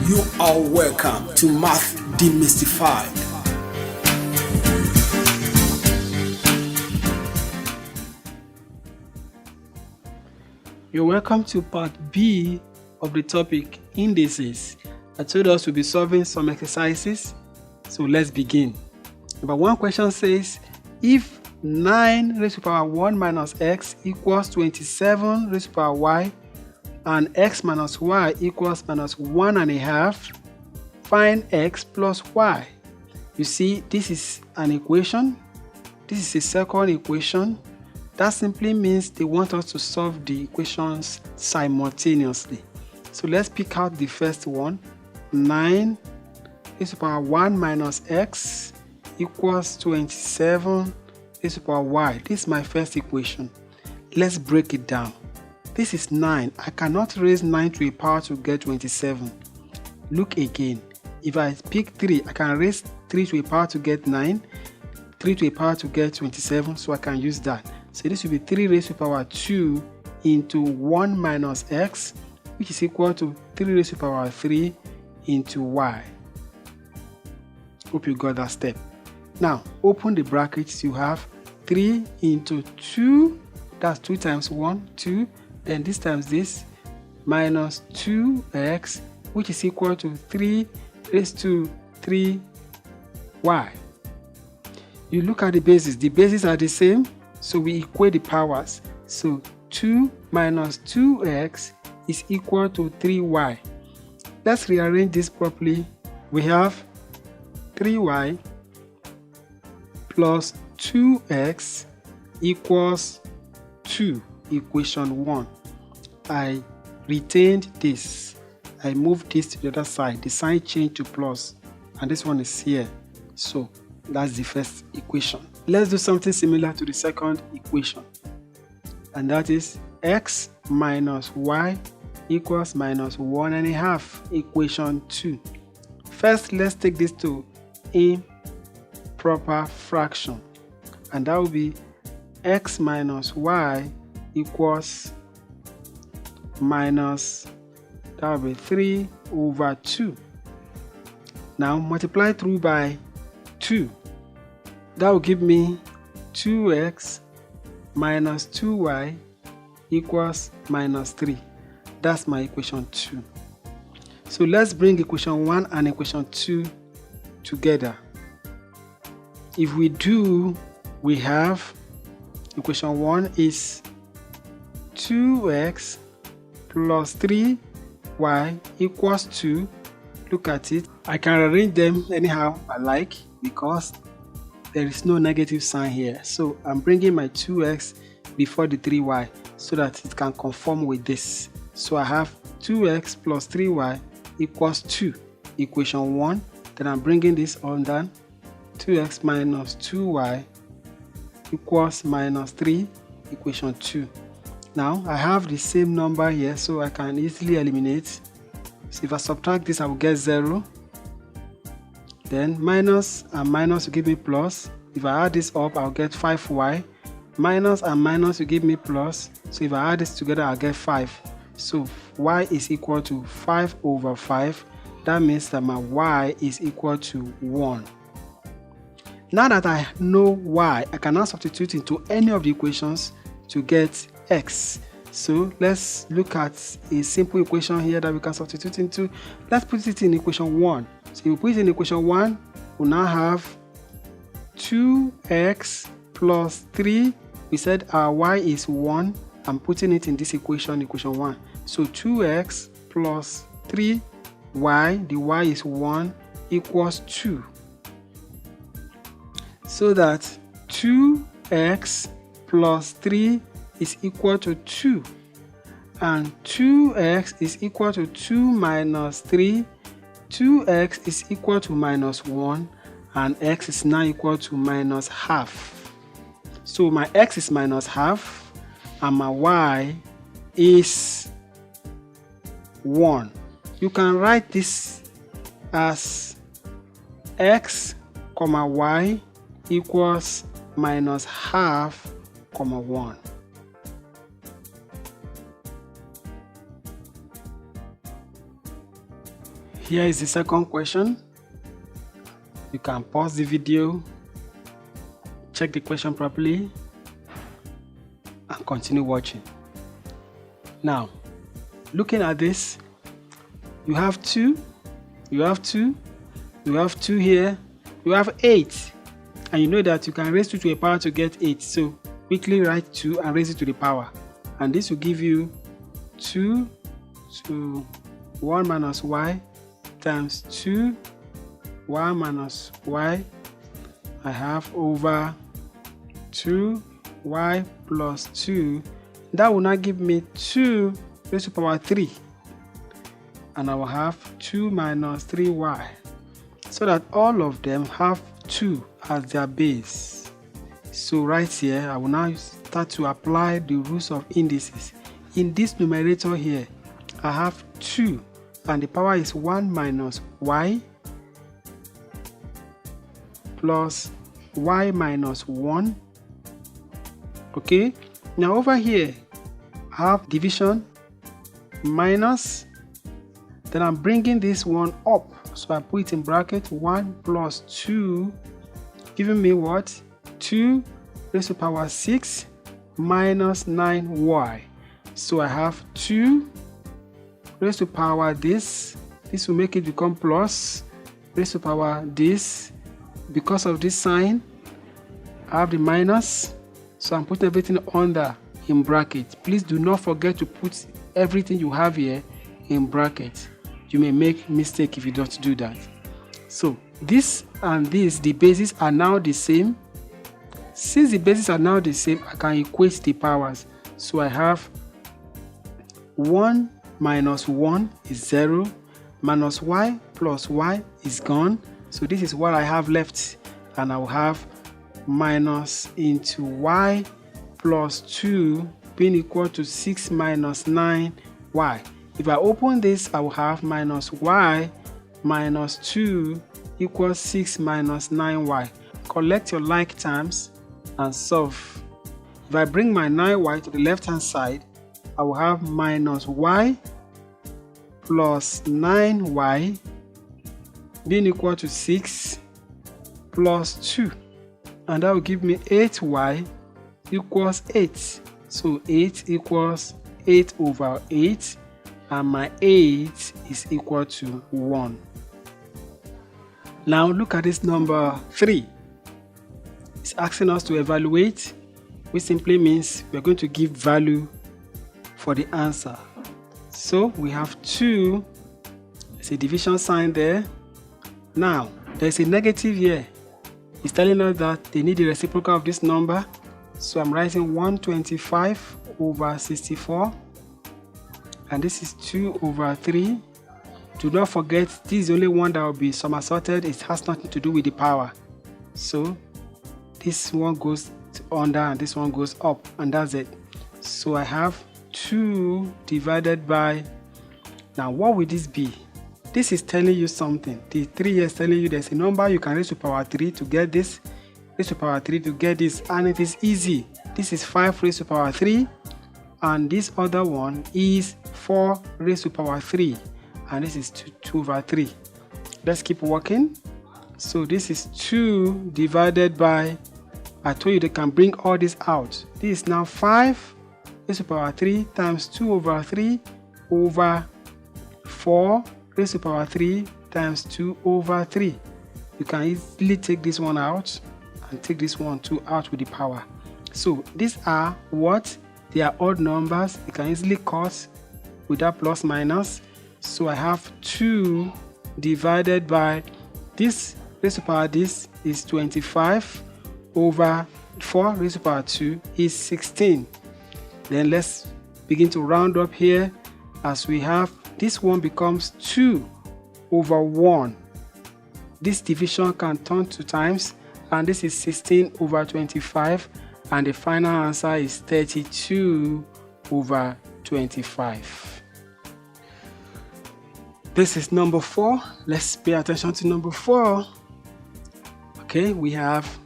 You are welcome to Math Demystified. You're welcome to part B of the topic indices. I told us we'll be solving some exercises, so let's begin. Number one question says, if 9 raised to the power 1 minus x equals 27 raised to the power y and x minus y equals minus 1.5, find x plus y. You see, this is an equation. This is a second equation. That simply means they want us to solve the equations simultaneously. So let's pick out the first one. 9 raised to the power 1 minus x equals 27 raised to the power y. This is my first equation. Let's break it down. This is 9. I cannot raise 9 to a power to get 27. Look again. If I pick 3, I can raise 3 to a power to get 9, 3 to a power to get 27, so I can use that. So this will be 3 raised to the power 2 into 1 minus x, which is equal to 3 raised to the power 3 into y. Hope you got that step. Now, open the brackets. You have 3 into 2, that's 2 times 1, 2, then this times this, minus 2x, which is equal to 3 raised to 3y. You look at the bases are the same, so we equate the powers. So 2 minus 2x is equal to 3y. Let's rearrange this properly. We have 3y plus 2x equals 2, equation 1. I retained this. I moved this to the other side. The sign changed to plus, and this one is here. So that's the first equation. Let's do something similar to the second equation, and that is x minus y equals minus 1.5, equation 2. First, let's take this to improper fraction, and that will be x minus y equals minus, that will be 3 over 2. Now multiply through by 2. That will give me 2x minus 2y equals minus 3. That's my equation 2. So let's bring equation 1 and equation 2 together. If we do, we have equation 1 is 2x plus 3y equals 2. Look at it. I can arrange them anyhow I like because there is no negative sign here. So I'm bringing my 2x before the 3y so that it can conform with this. So I have 2x plus 3y equals 2, equation 1. Then I'm bringing this on down. 2x minus 2y equals minus 3, equation 2. Now I have the same number here, so I can easily eliminate. So if I subtract this, I will get 0. Then minus and minus will give me plus. If I add this up, I'll get 5y. Minus and minus will give me plus. So if I add this together, I'll get 5. So y is equal to 5 over 5. That means that my y is equal to 1. Now that I know y, I can now substitute into any of the equations to get x. So let's look at a simple equation here that we can substitute into. Let's put it in equation 1. So if we put it in equation 1, we now have 2x plus 3. We said our y is 1. I'm putting it in this equation, equation 1. So 2x plus 3y, the y is 1, equals 2. So that 2x plus 3 is equal to 2. And 2x is equal to 2 minus 3. 2x is equal to minus 1. And x is now equal to minus half. So my x is minus half. And my y is 1. You can write this as x, y equals minus half, 1. Here is the second question. You can pause the video, check the question properly, and continue watching. Now, looking at this, you have 2, you have 2, you have 2 here, you have 8, and you know that you can raise 2 to a power to get 8. So quickly write 2 and raise it to the power, and this will give you 2 to 1 minus y times 2 y minus y. I have over 2y plus 2. That will now give me 2 raised to power 3, and I will have 2 minus 3y, so that all of them have 2 as their base. So right here, I will now start to apply the rules of indices. In this numerator here, I have 2, and the power is 1 minus y plus y minus 1. Okay, now over here I have division minus, then I'm bringing this one up, so I put it in bracket 1 plus 2, giving me what? 2 raised to power 6 minus 9y. So I have 2 raised to power this will make it become plus, raised to power this. Because of this sign, I have the minus, so I'm putting everything under in bracket. Please do not forget to put everything you have here in bracket. You may make mistake if you don't do that. So this and this, the bases are now the same. Since the bases are now the same, I can equate the powers. So I have 1 minus 1 is 0, minus y plus y is gone. So this is what I have left, and I will have minus into y plus 2 being equal to 6 minus 9y. If I open this, I will have minus y minus 2 equals 6 minus 9y. Collect your like terms and solve. If I bring my 9y to the left hand side, I will have minus y plus 9y being equal to 6 plus 2, and that will give me 8y equals 8. So 8 equals 8 over 8, and my 8 is equal to 1. Now look at this number 3. It's asking us to evaluate, which simply means we're going to give value for the answer. So we have 2, there's a division sign there. Now there's a negative here. It's telling us that they need the reciprocal of this number. So I'm writing 125 over 64, and this is 2 over 3. Do not forget, this is the only one that will be somersaulted. It has nothing to do with the power. So this one goes under and this one goes up, and that's it. So I have 2 divided by, now what will this be? This is telling you something. The 3 here is telling you there's a number you can raise to power 3 to get this, raise to power 3 to get this, and it is easy. This is 5 raised to power 3, and this other one is 4 raised to power 3, and this is 2 over 3. Let's keep working. So this is 2 divided by, I told you they can bring all this out. This is now 5 raised to power 3 times 2 over 3 over 4 raised to power 3 times 2 over 3. You can easily take this one out and take this one too out with the power. So these are what? They are odd numbers. You can easily cut without plus minus. So I have 2 divided by this raised to power this is 25 over 4 raised to power 2 is 16. Then let's begin to round up here, as we have this one becomes 2 over 1. This division can turn 2 times, and this is 16 over 25, and the final answer is 32 over 25. This is number 4. Let's pay attention to number 4. Okay, we have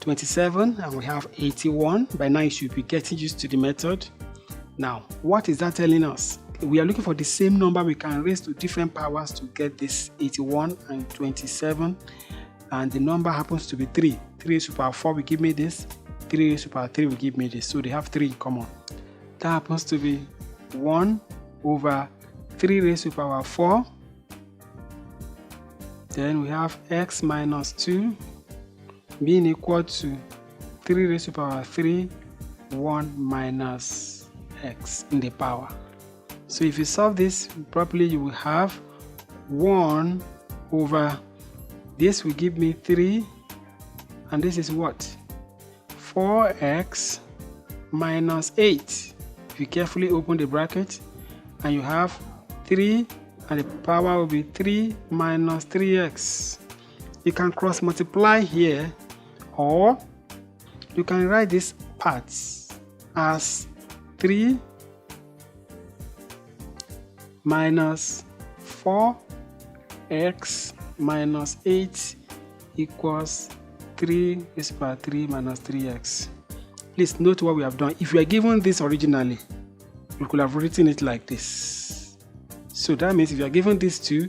27 and we have 81. By now you should be getting used to the method. Now, what is that telling us? we are looking for the same number we can raise to different powers to get this 81 and 27, and the number happens to be 3. 3 raised to the power 4 will give me this, 3 raised to the power 3 will give me this, so they have 3 in common. That happens to be 1 over 3 raised to the power 4. Then we have x minus 2 being equal to 3 raised to the power 3, 1 minus x in the power. So if you solve this properly, you will have 1 over, this will give me 3, and this is what? 4x minus 8. If you carefully open the bracket, and you have 3, and the power will be 3 minus 3x. You can cross multiply here, or you can write this part as 3 minus 4x minus 8 equals 3 raised to the power 3 minus 3x. Please note what we have done. If you are given this originally, you could have written it like this. So that means if you are given this 2,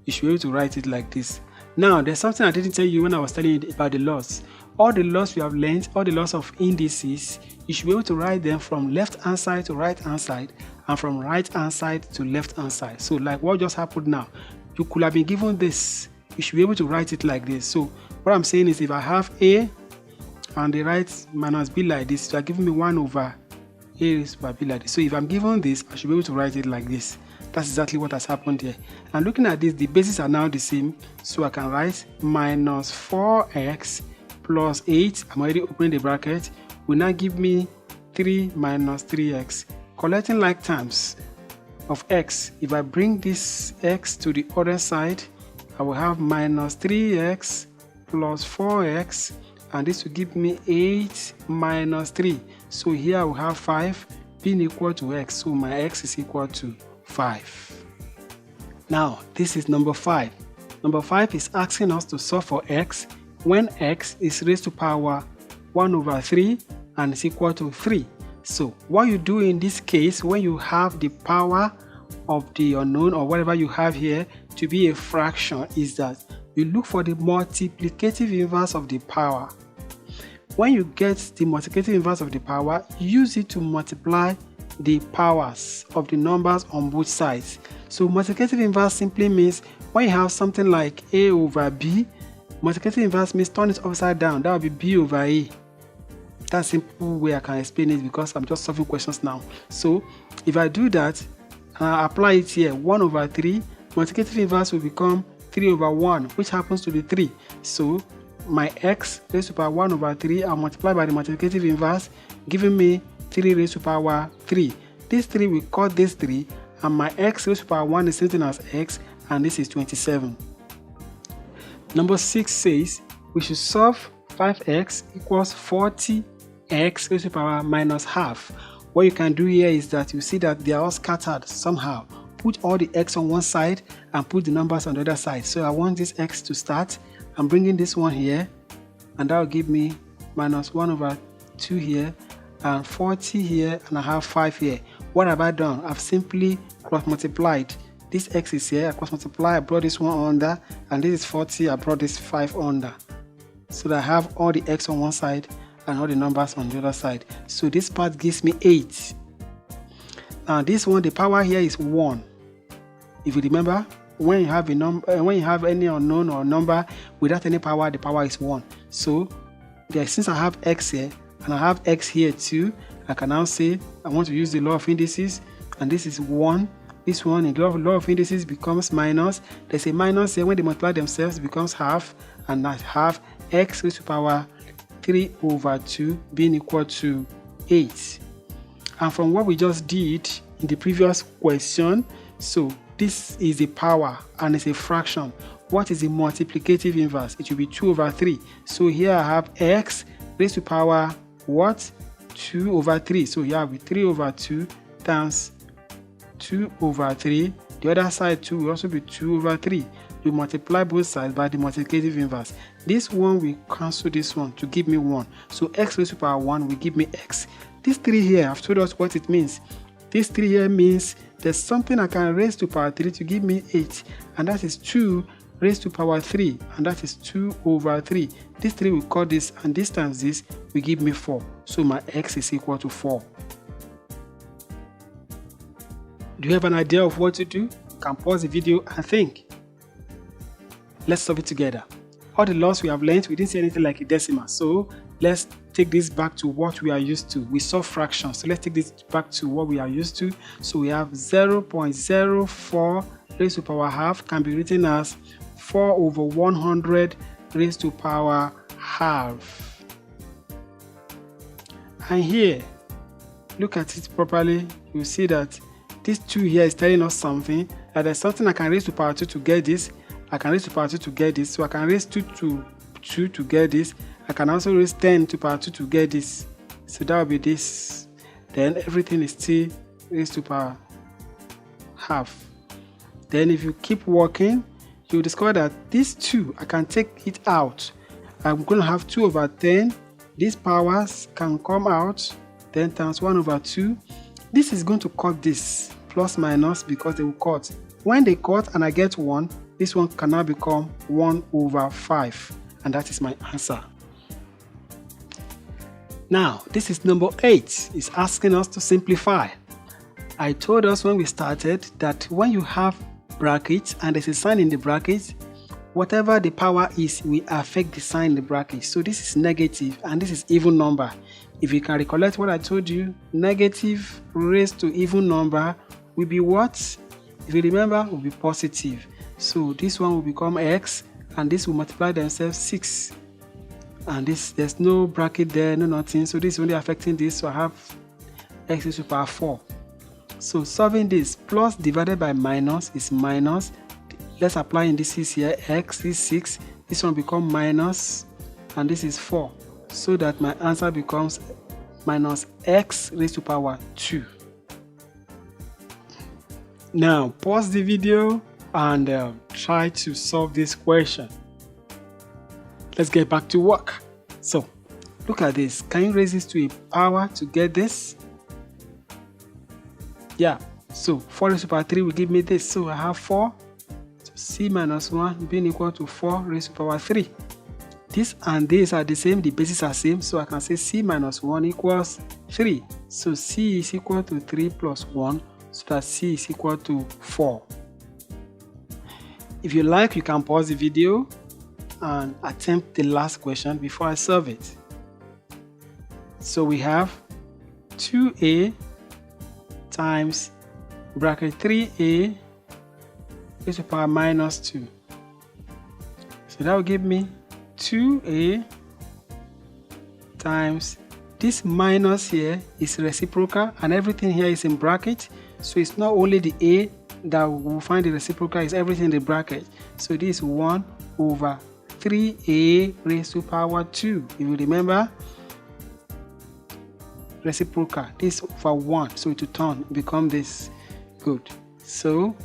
you should be able to write it like this. Now, there's something I didn't tell you when I was telling you about the laws. All the laws we have learned, all the laws of indices, you should be able to write them from left-hand side to right-hand side, and from right-hand side to left-hand side. So like what just happened now, you could have been given this, you should be able to write it like this. So what I'm saying is, if I have a and the right minus b like this, you are giving me 1 over a raised to b like this. So if I'm given this, I should be able to write it like this. That's exactly what has happened here. And looking at this, the bases are now the same, so I can write minus 4x plus 8, I'm already opening the bracket, will now give me 3 minus 3x. Collecting like terms of x, if I bring this x to the other side, I will have minus 3x plus 4x, and this will give me 8 minus 3. So here I will have 5 being equal to x, so my x is equal to 5. Now, this is number 5. Number 5 is asking us to solve for x when x is raised to power 1 over 3 and is equal to 3. So what you do in this case, when you have the power of the unknown or whatever you have here to be a fraction, is that you look for the multiplicative inverse of the power. When you get the multiplicative inverse of the power, use it to multiply the powers of the numbers on both sides. So multiplicative inverse simply means when you have something like a over b, multiplicative inverse means turn it upside down. That would be b over a. That's a simple way I can explain it, because I'm just solving questions now. So if I do that and I apply it here, 1 over 3, multiplicative inverse will become 3 over 1, which happens to be 3. So my x raised to the power 1 over 3, I'll multiply by the multiplicative inverse, giving me 3 raised to the power 3. This 3 will cut this 3, and my x raised to the power 1 is something as x, and this is 27. Number 6 says we should solve 5x equals 40x raised to the power minus half. What you can do here is that you see that they are all scattered somehow. Put all the x on one side and put the numbers on the other side. So I want this x to start. I'm bringing this one here, and that will give me minus 1 over 2 here, and 40 here, and I have 5 here. What have I done? I've simply cross multiplied. This x is here, I cross multiply, I brought this one under, and this is 40, I brought this 5 under. So that I have all the x on one side and all the numbers on the other side. So this part gives me 8. Now this one, the power here is 1. If you remember, when you have a number, when you have any unknown or number without any power, the power is 1. So since I have x here and I have x here too, I can now say I want to use the law of indices, and this is 1. This one in the law of indices becomes minus. There's a minus here. When they multiply themselves, it becomes half, and that half x raised to the power 3 over 2 being equal to 8. And from what we just did in the previous question, so this is a power and it's a fraction. What is the multiplicative inverse? It will be 2 over 3. So here I have x raised to the power what? 2 over 3. So here will be 3 over 2 times 2 over 3. The other side too will also be 2 over 3. You multiply both sides by the multiplicative inverse. This one will cancel this one to give me 1. So x raised to the power 1 will give me x. This 3 here, I've told us what it means. This 3 here means there's something I can raise to power 3 to give me 8, and that is 2 raised to power 3, and that is 2 over 3. This 3 will cut this, and this times this will give me 4. So my x is equal to 4. Do you have an idea of what to do? You can pause the video and think. Let's solve it together. All the laws we have learned, we didn't see anything like a decimal. So let's take this back to what we are used to. We saw fractions. So let's take this back to what we are used to. So we have 0.04 raised to power half can be written as 4 over 100 raised to power half. And here, look at it properly. You'll see that this 2 here is telling us something, that there's something I can raise to power 2 to get this. I can raise to power 2 to get this. So I can raise 2 to 2 to get this. I can also raise 10 to power 2 to get this. So that will be this. Then everything is still raised to power half. Then if you keep working, you'll discover that this 2, I can take it out. I'm going to have 2 over 10. These powers can come out. Then times 1 over 2. This is going to cut this, plus minus, because they will cut. When they cut and I get 1, this one can now become 1 over 5. And that is my answer. Now, this is number 8. It's asking us to simplify. I told us when we started that when you have brackets and there's a sign in the bracket, whatever the power is will affect the sign in the bracket. So this is negative and this is even number. If you can recollect what I told you, negative raised to even number will be what? If you remember, will be positive. So this one will become x, and this will multiply themselves 6. And this, there's no bracket there, no nothing. So this is only affecting this. So I have x raised to power 4. So solving this, plus divided by minus is minus. Let's apply indices here. X is 6. This one become minus, and this is 4. So that my answer becomes minus x raised to power 2. Now pause the video and try to solve this question. Let's get back to work. So look at this. Can you raise this to a power to get this? Yeah. So 4 raised to power 3 will give me this. So I have 4. So c minus 1 being equal to 4 raised to power 3. This and this are the same, the bases are same, so I can say c minus 1 equals 3. So c is equal to 3 plus 1, so that c is equal to 4. If you like, you can pause the video and attempt the last question before I solve it. So we have 2a times bracket 3a raised to power minus 2. So that will give me 2a times this minus here is reciprocal and everything here is in bracket, so it's not only the a that will find the reciprocal, is everything in the bracket. So this is 1 over 3a raised to power 2. If you remember, reciprocal, this over 1, so it will turn, become this. Good. So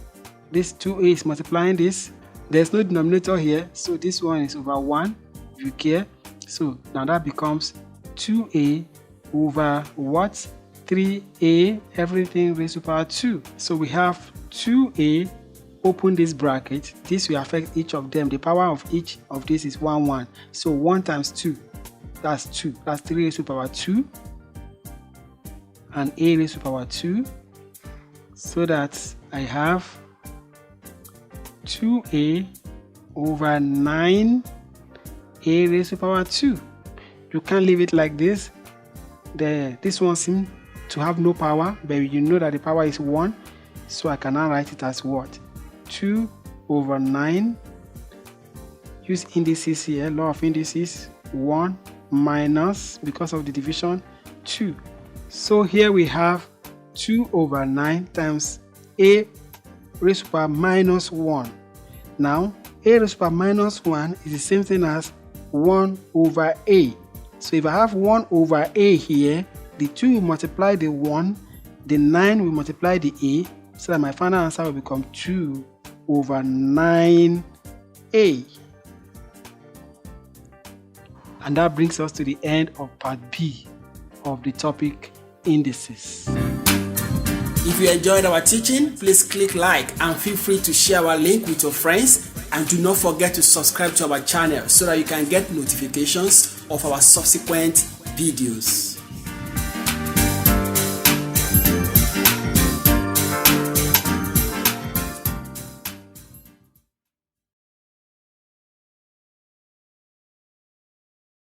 this 2a is multiplying this. There's no denominator here, so this one is over 1, if you care. So now that becomes 2a over what? 3a, everything raised to power 2. So we have 2a, open this bracket. This will affect each of them. The power of each of this is 1, 1. So 1 times 2, that's 2. That's 3 raised to power 2. And a raised to power 2. So that I have 2a over 9 a raised to power 2. You can't leave it like this. This one seems to have no power, but you know that the power is 1. So I can now write it as what? 2 over 9. Use indices here, law of indices. 1 minus, because of the division, 2. So here we have 2 over 9 times a raised to power minus 1. Now, a raised to power minus 1 is the same thing as 1 over a. So if I have 1 over a here, the 2 will multiply the 1, the 9 will multiply the a, so that my final answer will become 2 over 9a. And that brings us to the end of part B of the topic indices. If you enjoyed our teaching, please click like and feel free to share our link with your friends, and do not forget to subscribe to our channel so that you can get notifications of our subsequent videos.